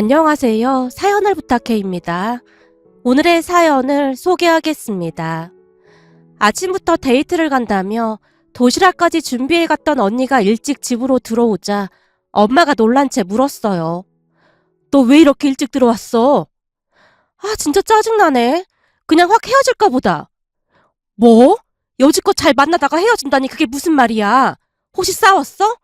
안녕하세요. 사연을 부탁해입니다. 오늘의 사연을 소개하겠습니다. 아침부터 데이트를 간다며 도시락까지 준비해 갔던 언니가 일찍 집으로 들어오자 엄마가 놀란 채 물었어요. 너 왜 이렇게 일찍 들어왔어? 아, 진짜 짜증나네. 그냥 확 헤어질까 보다. 뭐? 여지껏 잘 만나다가 헤어진다니 그게 무슨 말이야? 혹시 싸웠어?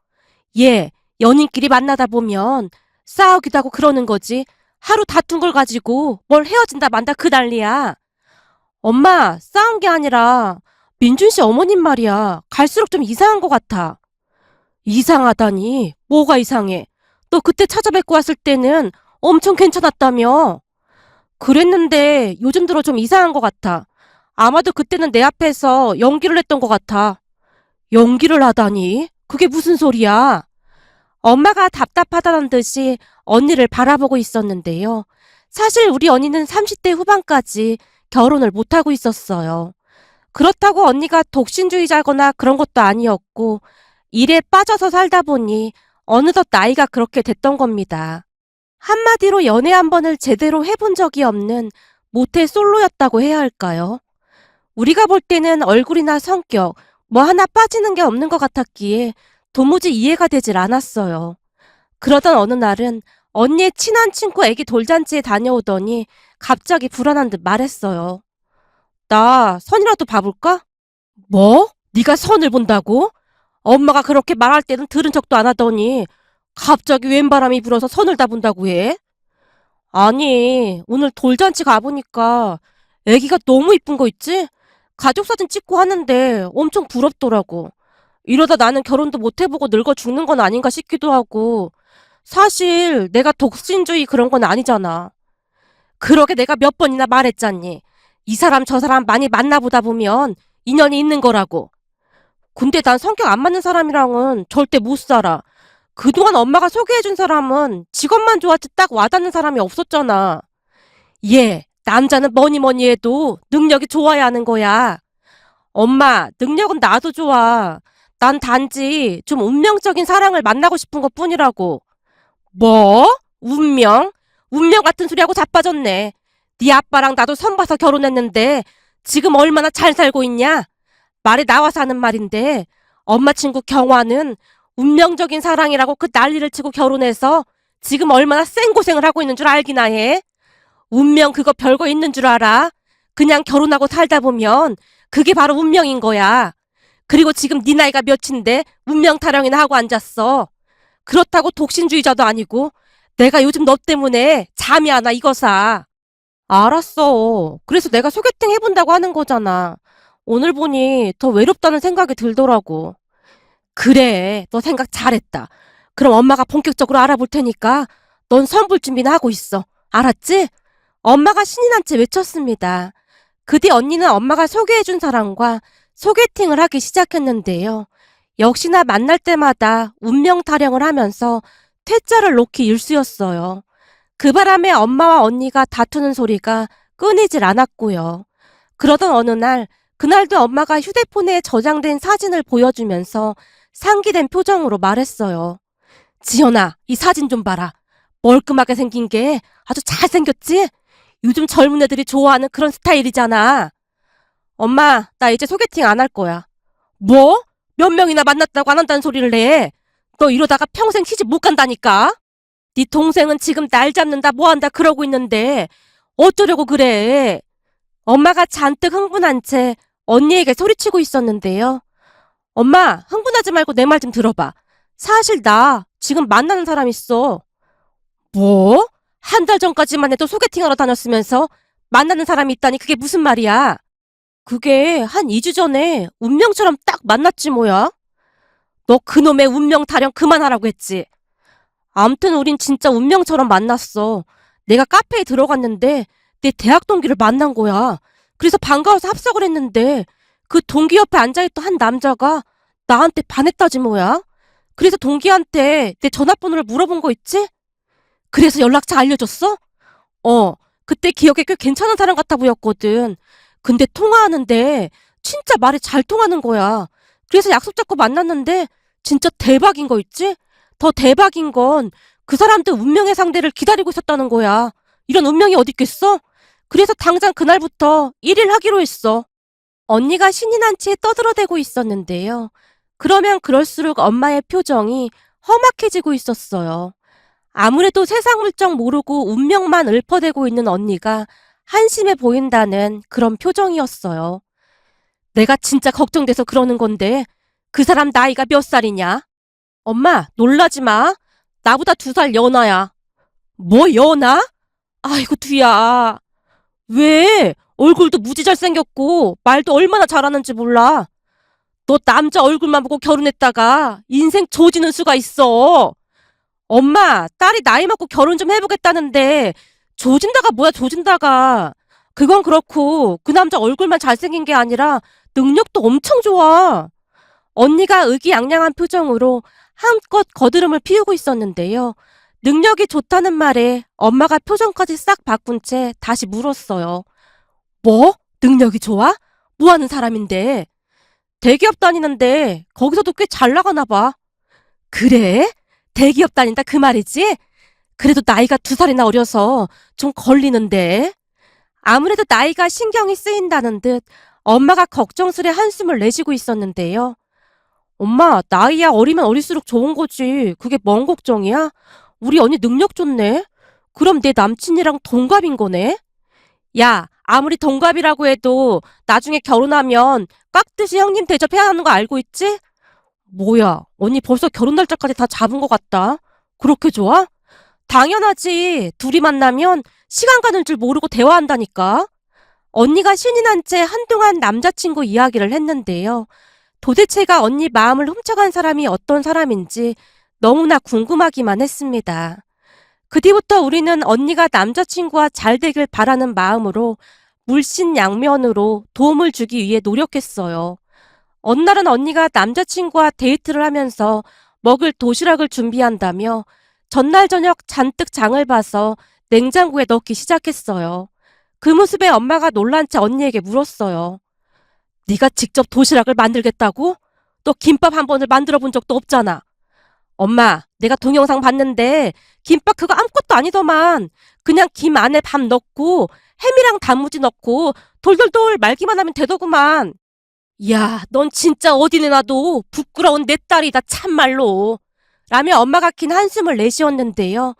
예, 연인끼리 만나다 보면 싸우기도 하고 그러는 거지. 하루 다툰 걸 가지고 뭘 헤어진다 만다 그 난리야. 엄마, 싸운 게 아니라 민준 씨 어머님 말이야. 갈수록 좀 이상한 것 같아. 이상하다니? 뭐가 이상해? 너 그때 찾아뵙고 왔을 때는 엄청 괜찮았다며. 그랬는데 요즘 들어 좀 이상한 것 같아. 아마도 그때는 내 앞에서 연기를 했던 것 같아. 연기를 하다니? 그게 무슨 소리야? 엄마가 답답하다는 듯이 언니를 바라보고 있었는데요. 사실 우리 언니는 30대 후반까지 결혼을 못하고 있었어요. 그렇다고 언니가 독신주의자거나 그런 것도 아니었고, 일에 빠져서 살다 보니 어느덧 나이가 그렇게 됐던 겁니다. 한마디로 연애 한 번을 제대로 해본 적이 없는 모태 솔로였다고 해야 할까요? 우리가 볼 때는 얼굴이나 성격, 뭐 하나 빠지는 게 없는 것 같았기에 도무지 이해가 되질 않았어요. 그러던 어느 날은 언니의 친한 친구 애기 돌잔치에 다녀오더니 갑자기 불안한 듯 말했어요. 나 선이라도 봐볼까? 뭐? 네가 선을 본다고? 엄마가 그렇게 말할 때는 들은 척도 안 하더니 갑자기 웬 바람이 불어서 선을 다 본다고 해? 아니, 오늘 돌잔치 가보니까 애기가 너무 이쁜 거 있지? 가족사진 찍고 하는데 엄청 부럽더라고. 이러다 나는 결혼도 못 해보고 늙어 죽는 건 아닌가 싶기도 하고, 사실 내가 독신주의 그런 건 아니잖아. 그러게 내가 몇 번이나 말했잖니. 이 사람 저 사람 많이 만나보다 보면 인연이 있는 거라고. 근데 난 성격 안 맞는 사람이랑은 절대 못 살아. 그동안 엄마가 소개해준 사람은 직업만 좋았지 딱 와닿는 사람이 없었잖아. 예, 남자는 뭐니 뭐니 해도 능력이 좋아야 하는 거야. 엄마, 능력은 나도 좋아. 난 단지 좀 운명적인 사랑을 만나고 싶은 것 뿐이라고. 뭐? 운명? 운명 같은 소리하고 자빠졌네. 네 아빠랑 나도 선 봐서 결혼했는데 지금 얼마나 잘 살고 있냐? 말이 나와서 하는 말인데 엄마 친구 경화는 운명적인 사랑이라고 그 난리를 치고 결혼해서 지금 얼마나 생고생을 하고 있는 줄 알기나 해? 운명 그거 별거 있는 줄 알아? 그냥 결혼하고 살다 보면 그게 바로 운명인 거야. 그리고 지금 네 나이가 몇인데 운명 타령이나 하고 앉았어. 그렇다고 독신주의자도 아니고 내가 요즘 너 때문에 잠이 안 와 이거사. 알았어. 그래서 내가 소개팅 해본다고 하는 거잖아. 오늘 보니 더 외롭다는 생각이 들더라고. 그래, 너 생각 잘했다. 그럼 엄마가 본격적으로 알아볼 테니까 넌 선볼 준비나 하고 있어. 알았지? 엄마가 신이 난 채 외쳤습니다. 그 뒤 언니는 엄마가 소개해준 사람과 소개팅을 하기 시작했는데요. 역시나 만날 때마다 운명 타령을 하면서 퇴짜를 놓기 일쑤였어요. 그 바람에 엄마와 언니가 다투는 소리가 끊이질 않았고요. 그러던 어느 날, 그날도 엄마가 휴대폰에 저장된 사진을 보여주면서 상기된 표정으로 말했어요. 지연아, 이 사진 좀 봐라. 멀끔하게 생긴 게 아주 잘생겼지? 요즘 젊은 애들이 좋아하는 그런 스타일이잖아. 엄마, 나 이제 소개팅 안 할 거야. 뭐? 몇 명이나 만났다고 안 한다는 소리를 해? 너 이러다가 평생 시집 못 간다니까? 네 동생은 지금 날 잡는다 뭐 한다 그러고 있는데 어쩌려고 그래? 엄마가 잔뜩 흥분한 채 언니에게 소리치고 있었는데요. 엄마, 흥분하지 말고 내 말 좀 들어봐. 사실 나 지금 만나는 사람 있어. 뭐? 한 달 전까지만 해도 소개팅하러 다녔으면서 만나는 사람이 있다니 그게 무슨 말이야? 그게 한 2주 전에 운명처럼 딱 만났지 뭐야? 너 그놈의 운명 타령 그만하라고 했지. 암튼 우린 진짜 운명처럼 만났어. 내가 카페에 들어갔는데 내 대학 동기를 만난 거야. 그래서 반가워서 합석을 했는데 그 동기 옆에 앉아있던 한 남자가 나한테 반했다지 뭐야. 그래서 동기한테 내 전화번호를 물어본 거 있지? 그래서 연락처 알려줬어? 그때 기억에 꽤 괜찮은 사람 같아 보였거든. 근데 통화하는데 진짜 말이 잘 통하는 거야. 그래서 약속 잡고 만났는데 진짜 대박인 거 있지? 더 대박인 건 그 사람도 운명의 상대를 기다리고 있었다는 거야. 이런 운명이 어딨겠어? 그래서 당장 그날부터 1일 하기로 했어. 언니가 신이 난 채 떠들어대고 있었는데요. 그러면 그럴수록 엄마의 표정이 험악해지고 있었어요. 아무래도 세상 물정 모르고 운명만 읊어대고 있는 언니가 한심해 보인다는 그런 표정이었어요. 내가 진짜 걱정돼서 그러는 건데 그 사람 나이가 몇 살이냐? 엄마, 놀라지 마. 나보다 2살 연하야. 뭐 연하? 아이고 두야. 왜? 얼굴도 무지 잘생겼고 말도 얼마나 잘하는지 몰라. 너 남자 얼굴만 보고 결혼했다가 인생 조지는 수가 있어. 엄마, 딸이 나이 먹고 결혼 좀 해보겠다는데 조진다가 뭐야 조진다가. 그건 그렇고 그 남자 얼굴만 잘생긴 게 아니라 능력도 엄청 좋아. 언니가 의기양양한 표정으로 한껏 거드름을 피우고 있었는데요. 능력이 좋다는 말에 엄마가 표정까지 싹 바꾼 채 다시 물었어요. 뭐? 능력이 좋아? 뭐 하는 사람인데? 대기업 다니는데 거기서도 꽤 잘 나가나 봐. 그래? 대기업 다닌다 그 말이지? 그래도 나이가 2살이나 어려서 좀 걸리는데. 아무래도 나이가 신경이 쓰인다는 듯 엄마가 걱정스레 한숨을 내쉬고 있었는데요. 엄마, 나이야 어리면 어릴수록 좋은 거지. 그게 뭔 걱정이야? 우리 언니 능력 좋네. 그럼 내 남친이랑 동갑인 거네? 야, 아무리 동갑이라고 해도 나중에 결혼하면 깍듯이 형님 대접해야 하는 거 알고 있지? 뭐야, 언니 벌써 결혼 날짜까지 다 잡은 것 같다. 그렇게 좋아? 당연하지. 둘이 만나면 시간 가는 줄 모르고 대화한다니까. 언니가 신이 난 채 한동안 남자친구 이야기를 했는데요. 도대체가 언니 마음을 훔쳐간 사람이 어떤 사람인지 너무나 궁금하기만 했습니다. 그 뒤부터 우리는 언니가 남자친구와 잘 되길 바라는 마음으로 물신양면으로 도움을 주기 위해 노력했어요. 어느 날은 언니가 남자친구와 데이트를 하면서 먹을 도시락을 준비한다며 전날 저녁 잔뜩 장을 봐서 냉장고에 넣기 시작했어요. 그 모습에 엄마가 놀란 채 언니에게 물었어요. 네가 직접 도시락을 만들겠다고? 너 김밥 한 번을 만들어 본 적도 없잖아. 엄마, 내가 동영상 봤는데 김밥 그거 아무것도 아니더만. 그냥 김 안에 밥 넣고 햄이랑 단무지 넣고 돌돌돌 말기만 하면 되더구만. 야, 넌 진짜 어디내 놔도 부끄러운 내 딸이다 참말로. 라며 엄마가 긴 한숨을 내쉬었는데요.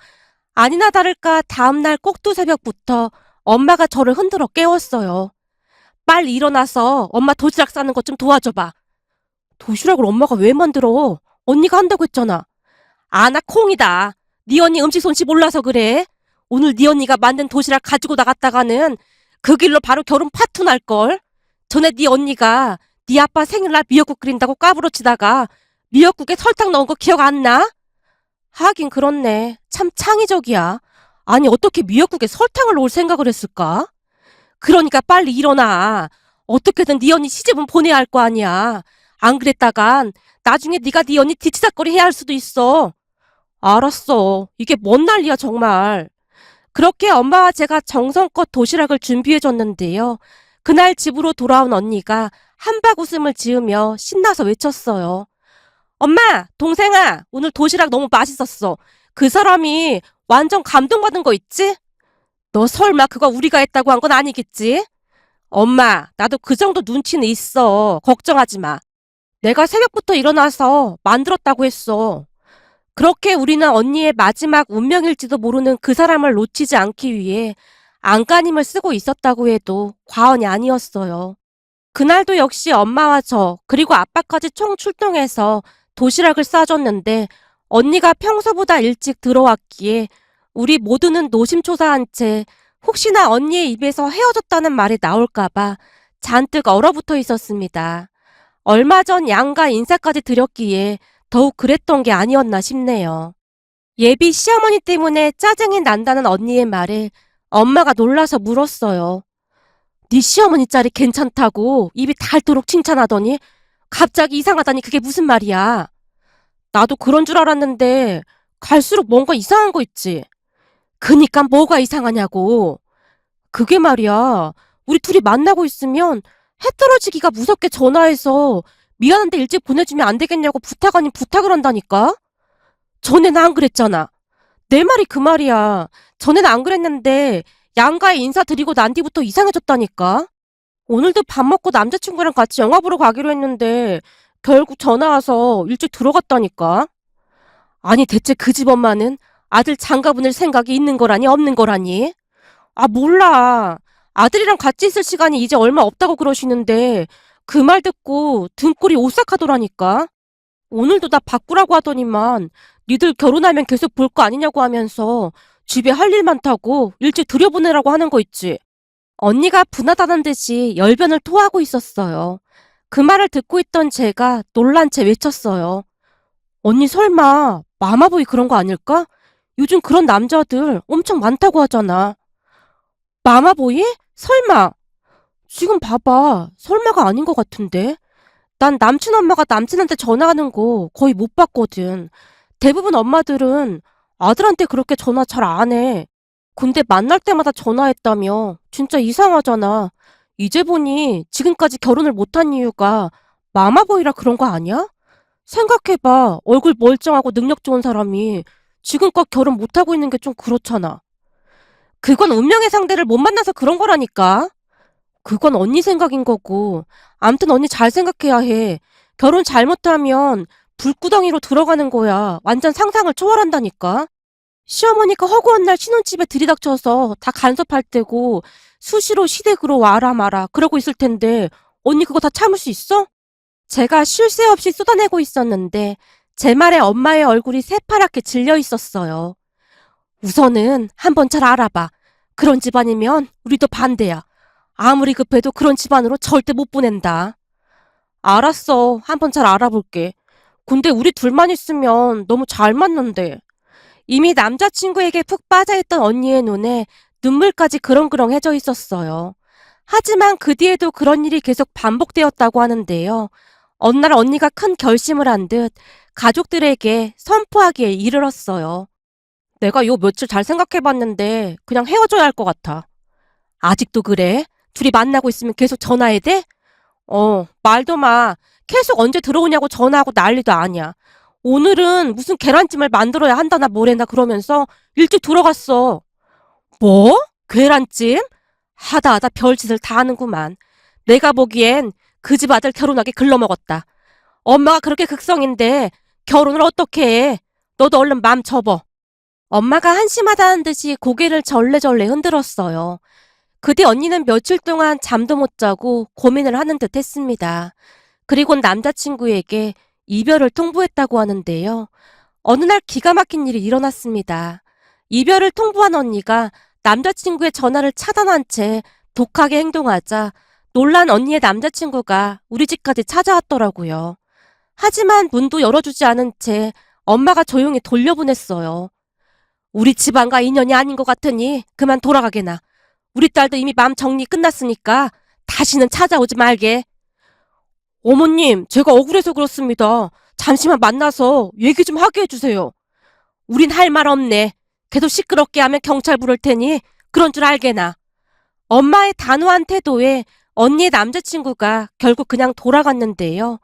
아니나 다를까 다음날 꼭두 새벽부터 엄마가 저를 흔들어 깨웠어요. 빨리 일어나서 엄마 도시락 싸는 것 좀 도와줘봐. 도시락을 엄마가 왜 만들어? 언니가 한다고 했잖아. 아, 나 콩이다. 네 언니 음식 솜씨 몰라서 그래. 오늘 네 언니가 만든 도시락 가지고 나갔다가는 그 길로 바로 결혼 파토 날걸. 전에 네 언니가 네 아빠 생일날 미역국 끓인다고 까부러치다가 미역국에 설탕 넣은 거 기억 안 나? 하긴 그렇네. 참 창의적이야. 아니 어떻게 미역국에 설탕을 넣을 생각을 했을까? 그러니까 빨리 일어나. 어떻게든 네 언니 시집은 보내야 할 거 아니야. 안 그랬다간 나중에 네가 네 언니 뒤치다거리 해야 할 수도 있어. 알았어. 이게 뭔 난리야 정말. 그렇게 엄마와 제가 정성껏 도시락을 준비해줬는데요. 그날 집으로 돌아온 언니가 한박 웃음을 지으며 신나서 외쳤어요. 엄마, 동생아, 오늘 도시락 너무 맛있었어. 그 사람이 완전 감동받은 거 있지? 너 설마 그거 우리가 했다고 한 건 아니겠지? 엄마, 나도 그 정도 눈치는 있어. 걱정하지 마. 내가 새벽부터 일어나서 만들었다고 했어. 그렇게 우리는 언니의 마지막 운명일지도 모르는 그 사람을 놓치지 않기 위해 안간힘을 쓰고 있었다고 해도 과언이 아니었어요. 그날도 역시 엄마와 저 그리고 아빠까지 총 출동해서 도시락을 싸줬는데 언니가 평소보다 일찍 들어왔기에 우리 모두는 노심초사한 채 혹시나 언니의 입에서 헤어졌다는 말이 나올까봐 잔뜩 얼어붙어 있었습니다. 얼마 전 양가 인사까지 드렸기에 더욱 그랬던 게 아니었나 싶네요. 예비 시어머니 때문에 짜증이 난다는 언니의 말에 엄마가 놀라서 물었어요. 네 시어머니 짤이 괜찮다고 입이 닳도록 칭찬하더니 갑자기 이상하다니 그게 무슨 말이야. 나도 그런 줄 알았는데 갈수록 뭔가 이상한 거 있지. 그니까 뭐가 이상하냐고. 그게 말이야. 우리 둘이 만나고 있으면 해 떨어지기가 무섭게 전화해서 미안한데 일찍 보내주면 안 되겠냐고 부탁 아닌 부탁을 한다니까. 전에 나 안 그랬잖아. 내 말이 그 말이야. 전엔 안 그랬는데 양가에 인사드리고 난 뒤부터 이상해졌다니까. 오늘도 밥 먹고 남자친구랑 같이 영화 보러 가기로 했는데 결국 전화 와서 일찍 들어갔다니까. 아니 대체 그 집 엄마는 아들 장가 보낼 생각이 있는 거라니 없는 거라니? 아 몰라. 아들이랑 같이 있을 시간이 이제 얼마 없다고 그러시는데 그 말 듣고 등골이 오싹하더라니까. 오늘도 나 바꾸라고 하더니만 니들 결혼하면 계속 볼 거 아니냐고 하면서 집에 할 일 많다고 일찍 들여보내라고 하는 거 있지. 언니가 분하다는 듯이 열변을 토하고 있었어요. 그 말을 듣고 있던 제가 놀란 채 외쳤어요. 언니 설마 마마보이 그런 거 아닐까? 요즘 그런 남자들 엄청 많다고 하잖아. 마마보이? 설마. 지금 봐봐. 설마가 아닌 것 같은데. 난 남친 엄마가 남친한테 전화하는 거 거의 못 봤거든. 대부분 엄마들은 아들한테 그렇게 전화 잘 안 해. 근데 만날 때마다 전화했다며. 진짜 이상하잖아. 이제 보니 지금까지 결혼을 못한 이유가 마마보이라 그런 거 아니야? 생각해봐. 얼굴 멀쩡하고 능력 좋은 사람이 지금껏 결혼 못하고 있는 게 좀 그렇잖아. 그건 운명의 상대를 못 만나서 그런 거라니까. 그건 언니 생각인 거고. 암튼 언니 잘 생각해야 해. 결혼 잘못하면 불구덩이로 들어가는 거야. 완전 상상을 초월한다니까. 시어머니가 허구한 날 신혼집에 들이닥쳐서 다 간섭할 때고 수시로 시댁으로 와라 마라 그러고 있을 텐데 언니 그거 다 참을 수 있어? 제가 쉴 새 없이 쏟아내고 있었는데 제 말에 엄마의 얼굴이 새파랗게 질려 있었어요. 우선은 한번 잘 알아봐. 그런 집안이면 우리도 반대야. 아무리 급해도 그런 집안으로 절대 못 보낸다. 알았어. 한번 잘 알아볼게. 근데 우리 둘만 있으면 너무 잘 맞는데. 이미 남자친구에게 푹 빠져있던 언니의 눈에 눈물까지 그렁그렁해져 있었어요. 하지만 그 뒤에도 그런 일이 계속 반복되었다고 하는데요. 어느 날 언니가 큰 결심을 한 듯 가족들에게 선포하기에 이르렀어요. 내가 요 며칠 잘 생각해봤는데 그냥 헤어져야 할 것 같아. 아직도 그래? 둘이 만나고 있으면 계속 전화해야 돼? 말도 마. 계속 언제 들어오냐고 전화하고 난리도 아니야. 오늘은 무슨 계란찜을 만들어야 한다나 뭐래나 그러면서 일찍 들어갔어. 뭐? 계란찜? 하다 하다 별짓을 다 하는구만. 내가 보기엔 그 집 아들 결혼하기 글러먹었다. 엄마가 그렇게 극성인데 결혼을 어떻게 해? 너도 얼른 맘 접어. 엄마가 한심하다는 듯이 고개를 절레절레 흔들었어요. 그뒤 언니는 며칠 동안 잠도 못 자고 고민을 하는 듯 했습니다. 그리곤 남자친구에게 이별을 통보했다고 하는데요. 어느 날 기가 막힌 일이 일어났습니다. 이별을 통보한 언니가 남자친구의 전화를 차단한 채 독하게 행동하자 놀란 언니의 남자친구가 우리 집까지 찾아왔더라고요. 하지만 문도 열어주지 않은 채 엄마가 조용히 돌려보냈어요. 우리 집안과 인연이 아닌 것 같으니 그만 돌아가게나. 우리 딸도 이미 마음 정리 끝났으니까 다시는 찾아오지 말게. 어머님, 제가 억울해서 그렇습니다. 잠시만 만나서 얘기 좀 하게 해주세요. 우린 할 말 없네. 계속 시끄럽게 하면 경찰 부를 테니 그런 줄 알게나. 엄마의 단호한 태도에 언니의 남자친구가 결국 그냥 돌아갔는데요.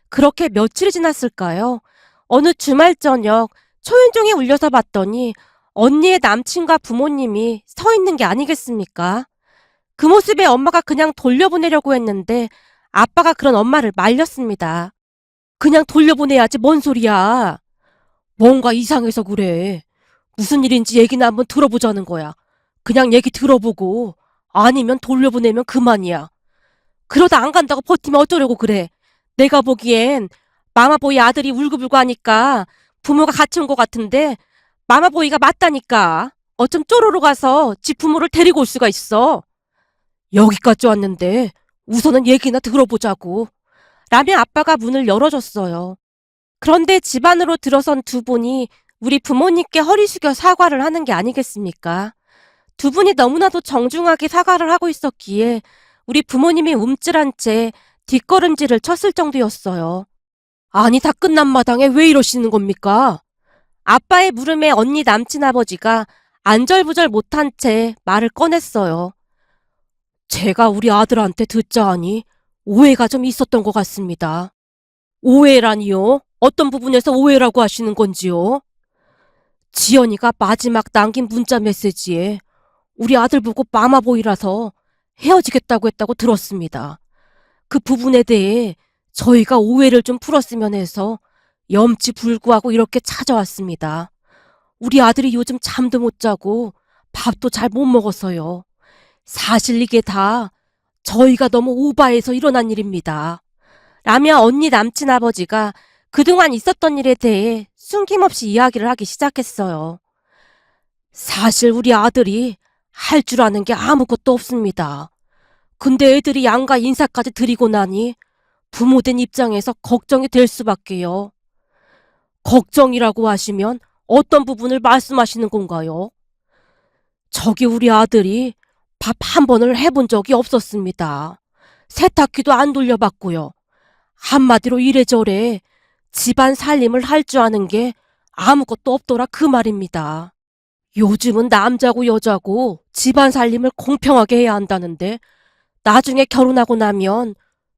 그렇게 며칠이 지났을까요? 어느 주말 저녁 초인종이 울려서 봤더니 언니의 남친과 부모님이 서 있는 게 아니겠습니까? 그 모습에 엄마가 그냥 돌려보내려고 했는데 아빠가 그런 엄마를 말렸습니다. 그냥 돌려보내야지 뭔 소리야. 뭔가 이상해서 그래. 무슨 일인지 얘기나 한번 들어보자는 거야. 그냥 얘기 들어보고 아니면 돌려보내면 그만이야. 그러다 안 간다고 버티면 어쩌려고 그래. 내가 보기엔 마마보이 아들이 울고불고 하니까 부모가 같이 온 것 같은데 마마보이가 맞다니까. 어쩜 쪼로로 가서 지 부모를 데리고 올 수가 있어. 여기까지 왔는데 우선은 얘기나 들어보자고. 라며 아빠가 문을 열어줬어요. 그런데 집 안으로 들어선 두 분이 우리 부모님께 허리 숙여 사과를 하는 게 아니겠습니까? 두 분이 너무나도 정중하게 사과를 하고 있었기에 우리 부모님이 움찔한 채 뒷걸음질을 쳤을 정도였어요. 아니 다 끝난 마당에 왜 이러시는 겁니까? 아빠의 물음에 언니 남친 아버지가 안절부절 못한 채 말을 꺼냈어요. 제가 우리 아들한테 듣자 하니 오해가 좀 있었던 것 같습니다. 오해라니요? 어떤 부분에서 오해라고 하시는 건지요? 지연이가 마지막 남긴 문자 메시지에 우리 아들 보고 마마보이라서 헤어지겠다고 했다고 들었습니다. 그 부분에 대해 저희가 오해를 좀 풀었으면 해서 염치불구하고 이렇게 찾아왔습니다. 우리 아들이 요즘 잠도 못 자고 밥도 잘 못 먹어서요. 사실 이게 다 저희가 너무 오바해서 일어난 일입니다. 라며 언니 남친 아버지가 그동안 있었던 일에 대해 숨김없이 이야기를 하기 시작했어요. 사실 우리 아들이 할 줄 아는 게 아무것도 없습니다. 근데 애들이 양가 인사까지 드리고 나니 부모된 입장에서 걱정이 될 수밖에요. 걱정이라고 하시면 어떤 부분을 말씀하시는 건가요? 저기 우리 아들이 밥 한 번을 해본 적이 없었습니다. 세탁기도 안 돌려봤고요. 한마디로 이래저래 집안 살림을 할 줄 아는 게 아무것도 없더라 그 말입니다. 요즘은 남자고 여자고 집안 살림을 공평하게 해야 한다는데 나중에 결혼하고 나면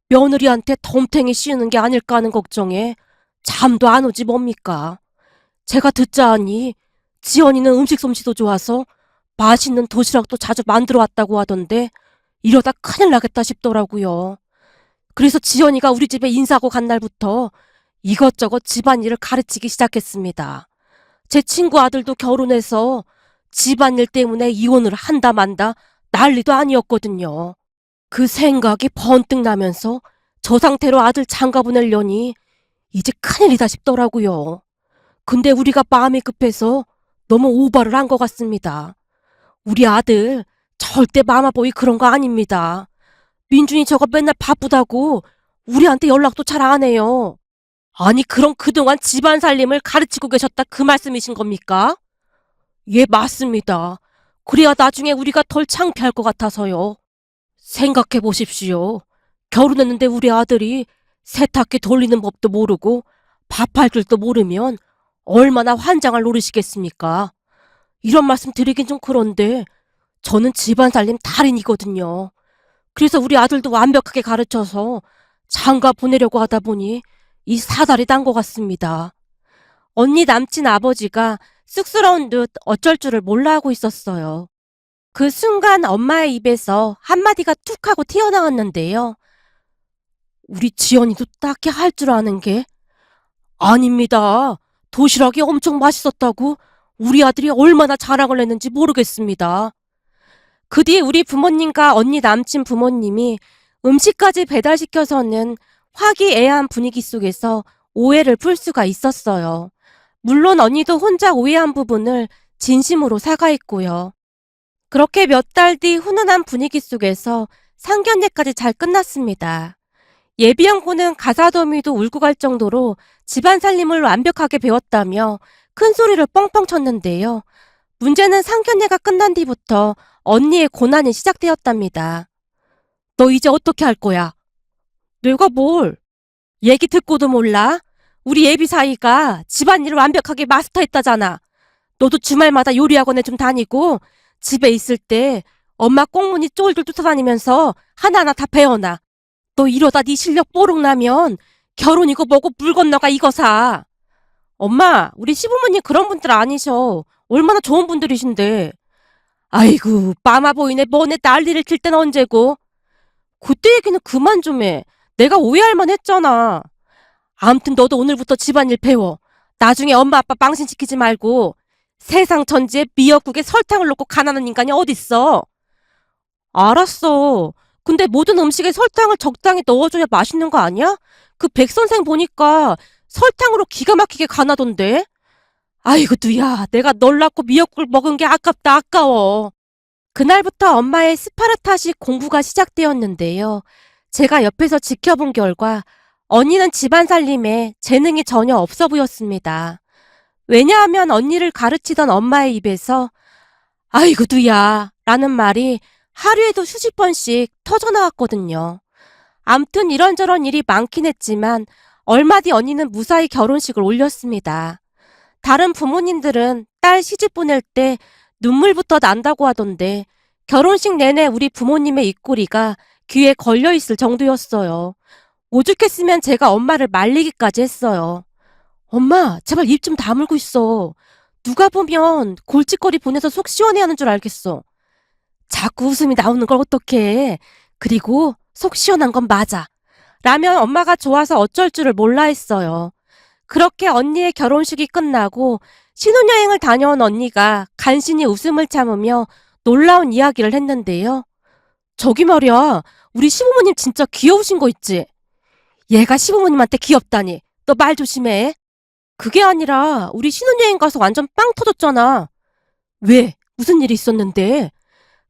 며느리한테 덤탱이 씌우는 게 아닐까 하는 걱정에 잠도 안 오지 뭡니까. 제가 듣자 하니 지연이는 음식 솜씨도 좋아서 맛있는 도시락도 자주 만들어 왔다고 하던데 이러다 큰일 나겠다 싶더라고요. 그래서 지연이가 우리 집에 인사하고 간 날부터 이것저것 집안일을 가르치기 시작했습니다. 제 친구 아들도 결혼해서 집안일 때문에 이혼을 한다 만다 난리도 아니었거든요. 그 생각이 번뜩 나면서 저 상태로 아들 장가 보내려니 이제 큰일이다 싶더라고요. 근데 우리가 마음이 급해서 너무 오버를 한 것 같습니다. 우리 아들 절대 마마보이 그런 거 아닙니다. 민준이 저거 맨날 바쁘다고 우리한테 연락도 잘 안 해요. 아니 그럼 그동안 집안 살림을 가르치고 계셨다 그 말씀이신 겁니까? 예, 맞습니다. 그래야 나중에 우리가 덜 창피할 것 같아서요. 생각해 보십시오. 결혼했는데 우리 아들이 세탁기 돌리는 법도 모르고 밥할 줄도 모르면 얼마나 환장할 노릇이겠습니까? 이런 말씀 드리긴 좀 그런데 저는 집안 살림 달인이거든요. 그래서 우리 아들도 완벽하게 가르쳐서 장가 보내려고 하다 보니 이 사달이 난 것 같습니다. 언니 남친 아버지가 쑥스러운 듯 어쩔 줄을 몰라 하고 있었어요. 그 순간 엄마의 입에서 한마디가 툭 하고 튀어나왔는데요. 우리 지연이도 딱히 할 줄 아는 게 아닙니다. 도시락이 엄청 맛있었다고 우리 아들이 얼마나 자랑을 했는지 모르겠습니다. 그 뒤에 우리 부모님과 언니 남친 부모님이 음식까지 배달시켜서는 화기애애한 분위기 속에서 오해를 풀 수가 있었어요. 물론 언니도 혼자 오해한 부분을 진심으로 사과했고요. 그렇게 몇 달 뒤 훈훈한 분위기 속에서 상견례까지 잘 끝났습니다. 예비연고는 가사더미도 울고 갈 정도로 집안 살림을 완벽하게 배웠다며 큰 소리를 뻥뻥 쳤는데요. 문제는 상견례가 끝난 뒤부터 언니의 고난이 시작되었답니다. 너 이제 어떻게 할 거야? 내가 뭘? 얘기 듣고도 몰라? 우리 예비 사이가 집안일을 완벽하게 마스터했다잖아. 너도 주말마다 요리학원에 좀 다니고 집에 있을 때 엄마 꽁무니 쫄쫄 쫓아다니면서 하나하나 다 배워놔. 너 이러다 네 실력 뽀록 나면 결혼이고 뭐고 물 건너가 이거 사. 엄마, 우리 시부모님 그런 분들 아니셔. 얼마나 좋은 분들이신데. 아이고, 마마보이네 뭐네 난리를 칠 땐 언제고. 그때 얘기는 그만 좀 해. 내가 오해할 만 했잖아. 암튼 너도 오늘부터 집안일 배워. 나중에 엄마 아빠 망신시키지 말고. 세상 천지에 미역국에 설탕을 넣고 가난한 인간이 어딨어. 알았어. 근데 모든 음식에 설탕을 적당히 넣어줘야 맛있는 거 아니야? 그 백 선생 보니까 설탕으로 기가 막히게 간하던데. 아이고 누야, 내가 널 낳고 미역국을 먹은 게 아깝다 아까워. 그날부터 엄마의 스파르타식 공부가 시작되었는데요. 제가 옆에서 지켜본 결과 언니는 집안 살림에 재능이 전혀 없어 보였습니다. 왜냐하면 언니를 가르치던 엄마의 입에서 아이고 누야 라는 말이 하루에도 수십 번씩 터져나왔거든요. 암튼 이런저런 일이 많긴 했지만 얼마 뒤 언니는 무사히 결혼식을 올렸습니다. 다른 부모님들은 딸 시집 보낼 때 눈물부터 난다고 하던데 결혼식 내내 우리 부모님의 입꼬리가 귀에 걸려있을 정도였어요. 오죽했으면 제가 엄마를 말리기까지 했어요. 엄마, 제발 입 좀 다물고 있어. 누가 보면 골칫거리 보내서 속 시원해하는 줄 알겠어. 자꾸 웃음이 나오는 걸 어떡해. 그리고 속 시원한 건 맞아. 라면 엄마가 좋아서 어쩔 줄을 몰라 했어요. 그렇게 언니의 결혼식이 끝나고 신혼여행을 다녀온 언니가 간신히 웃음을 참으며 놀라운 이야기를 했는데요. 저기 말이야, 우리 시부모님 진짜 귀여우신 거 있지? 얘가 시부모님한테 귀엽다니. 너 말 조심해. 그게 아니라 우리 신혼여행 가서 완전 빵 터졌잖아. 왜? 무슨 일이 있었는데?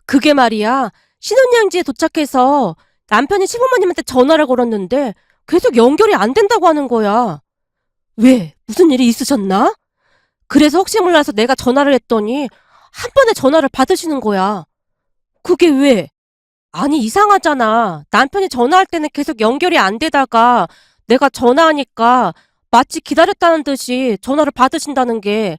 그게 말이야, 신혼여행지에 도착해서 남편이 시부모님한테 전화를 걸었는데 계속 연결이 안 된다고 하는 거야. 왜? 무슨 일이 있으셨나? 그래서 혹시 몰라서 내가 전화를 했더니 한 번에 전화를 받으시는 거야. 그게 왜? 아니, 이상하잖아. 남편이 전화할 때는 계속 연결이 안 되다가 내가 전화하니까 마치 기다렸다는 듯이 전화를 받으신다는 게.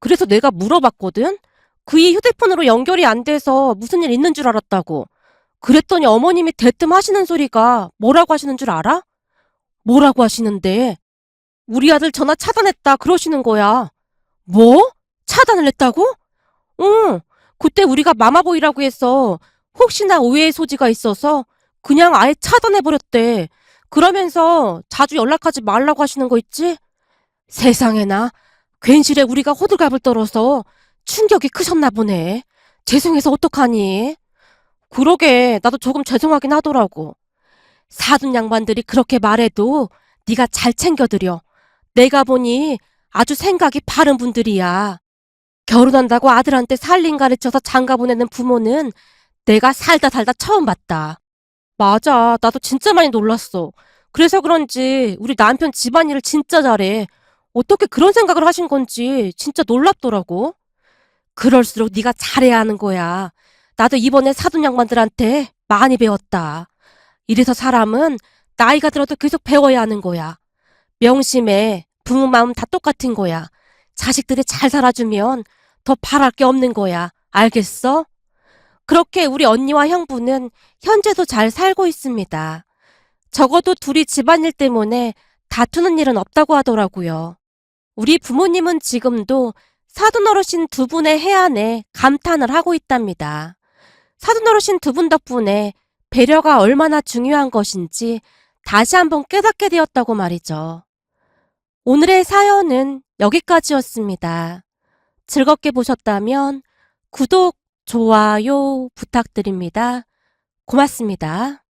그래서 내가 물어봤거든? 그이 휴대폰으로 연결이 안 돼서 무슨 일 있는 줄 알았다고. 그랬더니 어머님이 대뜸 하시는 소리가 뭐라고 하시는 줄 알아? 뭐라고 하시는데? 우리 아들 전화 차단했다 그러시는 거야. 뭐? 차단을 했다고? 응. 그때 우리가 마마보이라고 해서 혹시나 오해의 소지가 있어서 그냥 아예 차단해버렸대. 그러면서 자주 연락하지 말라고 하시는 거 있지? 세상에나. 괜시레 우리가 호들갑을 떨어서 충격이 크셨나 보네. 죄송해서 어떡하니? 그러게, 나도 조금 죄송하긴 하더라고. 사돈 양반들이 그렇게 말해도 네가 잘 챙겨드려. 내가 보니 아주 생각이 바른 분들이야. 결혼한다고 아들한테 살림 가르쳐서 장가 보내는 부모는 내가 살다 살다 처음 봤다. 맞아, 나도 진짜 많이 놀랐어. 그래서 그런지 우리 남편 집안일을 진짜 잘해. 어떻게 그런 생각을 하신 건지 진짜 놀랍더라고. 그럴수록 네가 잘해야 하는 거야. 나도 이번에 사돈 양반들한테 많이 배웠다. 이래서 사람은 나이가 들어도 계속 배워야 하는 거야. 명심해. 부모 마음 다 똑같은 거야. 자식들이 잘 살아주면 더 바랄 게 없는 거야. 알겠어? 그렇게 우리 언니와 형부는 현재도 잘 살고 있습니다. 적어도 둘이 집안일 때문에 다투는 일은 없다고 하더라고요. 우리 부모님은 지금도 사돈 어르신 두 분의 해안에 감탄을 하고 있답니다. 사돈 어르신 두 분 덕분에 배려가 얼마나 중요한 것인지 다시 한번 깨닫게 되었다고 말이죠. 오늘의 사연은 여기까지였습니다. 즐겁게 보셨다면 구독, 좋아요 부탁드립니다. 고맙습니다.